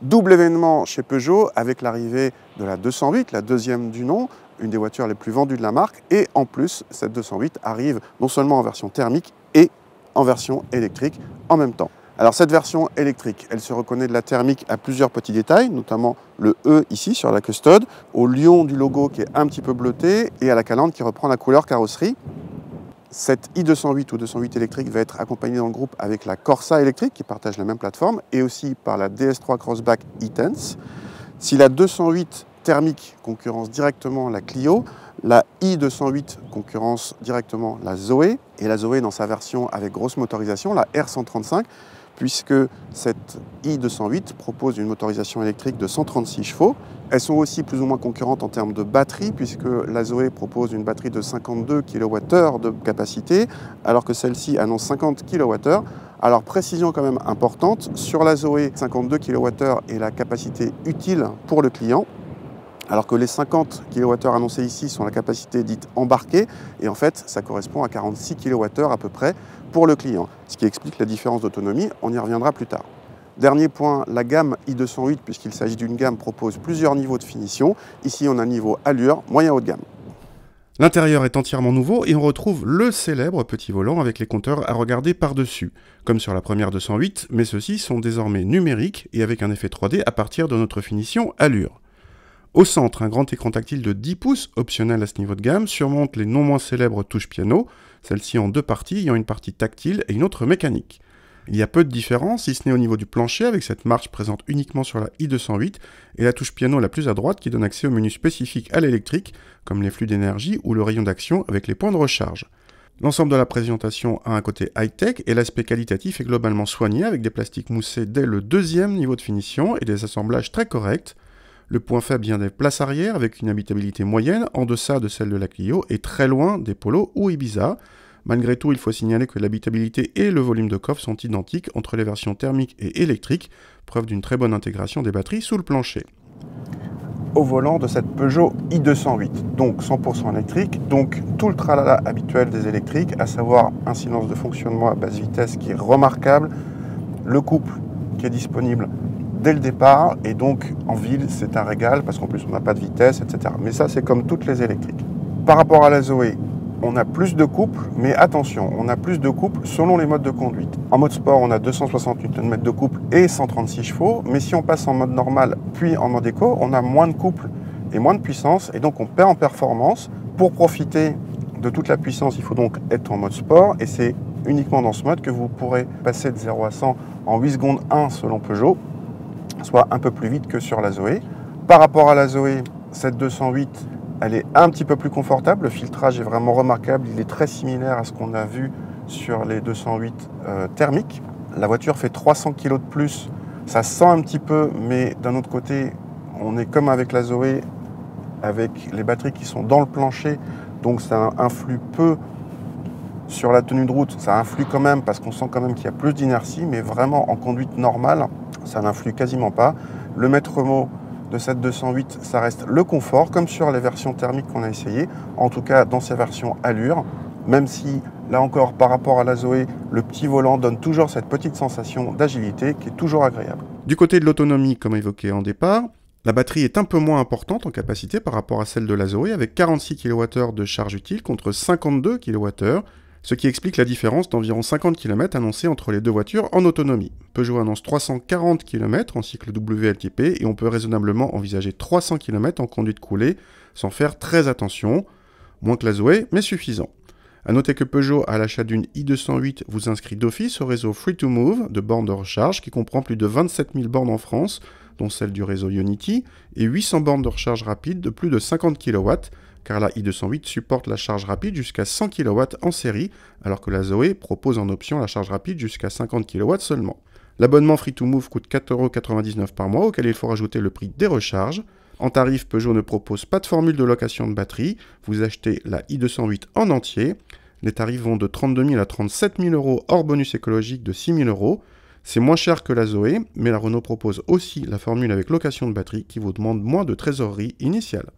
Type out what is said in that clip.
Double événement chez Peugeot avec l'arrivée de la 208, la deuxième du nom, une des voitures les plus vendues de la marque. Et en plus, cette 208 arrive non seulement en version thermique et en version électrique en même temps. Alors cette version électrique, elle se reconnaît de la thermique à plusieurs petits détails, notamment le E ici sur la custode, au lion du logo qui est un petit peu bleuté et à la calandre qui reprend la couleur carrosserie. Cette i208 ou 208 électrique va être accompagnée dans le groupe avec la Corsa électrique qui partage la même plateforme et aussi par la DS3 Crossback e-Tense. Si la 208 thermique concurrence directement la Clio, la i208 concurrence directement la Zoé et la Zoé dans sa version avec grosse motorisation, la R135, puisque cette i208 propose une motorisation électrique de 136 chevaux. Elles sont aussi plus ou moins concurrentes en termes de batterie, puisque la Zoé propose une batterie de 52 kWh de capacité, alors que celle-ci annonce 50 kWh. Alors précision quand même importante, sur la Zoé, 52 kWh est la capacité utile pour le client, alors que les 50 kWh annoncés ici sont la capacité dite embarquée, et en fait ça correspond à 46 kWh à peu près pour le client, ce qui explique la différence d'autonomie, on y reviendra plus tard. Dernier point, la gamme i208, puisqu'il s'agit d'une gamme, propose plusieurs niveaux de finition. Ici on a un niveau allure, moyen haut de gamme. L'intérieur est entièrement nouveau et on retrouve le célèbre petit volant avec les compteurs à regarder par-dessus, comme sur la première 208, mais ceux-ci sont désormais numériques et avec un effet 3D à partir de notre finition allure. Au centre, un grand écran tactile de 10 pouces, optionnel à ce niveau de gamme, surmonte les non moins célèbres touches piano, celles-ci en deux parties, ayant une partie tactile et une autre mécanique. Il y a peu de différence, si ce n'est au niveau du plancher, avec cette marche présente uniquement sur la i208, et la touche piano la plus à droite qui donne accès aux menus spécifiques à l'électrique, comme les flux d'énergie ou le rayon d'action avec les points de recharge. L'ensemble de la présentation a un côté high-tech et l'aspect qualitatif est globalement soigné avec des plastiques moussés dès le deuxième niveau de finition et des assemblages très corrects. Le point faible vient des places arrière avec une habitabilité moyenne en deçà de celle de la Clio et très loin des Polo ou Ibiza. Malgré tout, il faut signaler que l'habitabilité et le volume de coffre sont identiques entre les versions thermiques et électriques, preuve d'une très bonne intégration des batteries sous le plancher. Au volant de cette Peugeot i208, donc 100% électrique, donc tout le tralala habituel des électriques, à savoir un silence de fonctionnement à basse vitesse qui est remarquable, le couple qui est disponible dès le départ, et donc en ville c'est un régal parce qu'en plus on n'a pas de vitesse, etc. Mais ça c'est comme toutes les électriques. Par rapport à la Zoé, on a plus de couple, mais attention, on a plus de couple selon les modes de conduite. En mode sport, on a 260 Nm de couple et 136 chevaux, mais si on passe en mode normal puis en mode éco, on a moins de couple et moins de puissance, et donc on perd en performance. Pour profiter de toute la puissance, il faut donc être en mode sport, et c'est uniquement dans ce mode que vous pourrez passer de 0 à 100 en 8 secondes 1 selon Peugeot, soit un peu plus vite que sur la Zoé. Par rapport à la Zoé, cette 208, elle est un petit peu plus confortable, le filtrage est vraiment remarquable, il est très similaire à ce qu'on a vu sur les 208 thermiques. La voiture fait 300 kg de plus, ça sent un petit peu, mais d'un autre côté, on est comme avec la Zoé, avec les batteries qui sont dans le plancher, donc ça influe peu sur la tenue de route, ça influe quand même parce qu'on sent quand même qu'il y a plus d'inertie, mais vraiment en conduite normale, ça n'influe quasiment pas. Le maître mot de cette 208, ça reste le confort, comme sur les versions thermiques qu'on a essayé, en tout cas dans ces versions allure, même si, là encore, par rapport à la Zoé, le petit volant donne toujours cette petite sensation d'agilité qui est toujours agréable. Du côté de l'autonomie, comme évoqué en départ, la batterie est un peu moins importante en capacité par rapport à celle de la Zoé, avec 46 kWh de charge utile contre 52 kWh, ce qui explique la différence d'environ 50 km annoncée entre les deux voitures en autonomie. Peugeot annonce 340 km en cycle WLTP et on peut raisonnablement envisager 300 km en conduite coulée sans faire très attention, moins que la Zoé, mais suffisant. A noter que Peugeot, à l'achat d'une i208, vous inscrit d'office au réseau Free2Move de bornes de recharge qui comprend plus de 27 000 bornes en France, dont celle du réseau Ionity, et 800 bornes de recharge rapide de plus de 50 kW, car la i208 supporte la charge rapide jusqu'à 100 kW en série, alors que la Zoé propose en option la charge rapide jusqu'à 50 kW seulement. L'abonnement Free2Move coûte 4,99 € par mois, auquel il faut rajouter le prix des recharges. En tarif, Peugeot ne propose pas de formule de location de batterie, vous achetez la i208 en entier. Les tarifs vont de 32 000 à 37 000 € hors bonus écologique de 6 000 €. C'est moins cher que la Zoé, mais la Renault propose aussi la formule avec location de batterie qui vous demande moins de trésorerie initiale.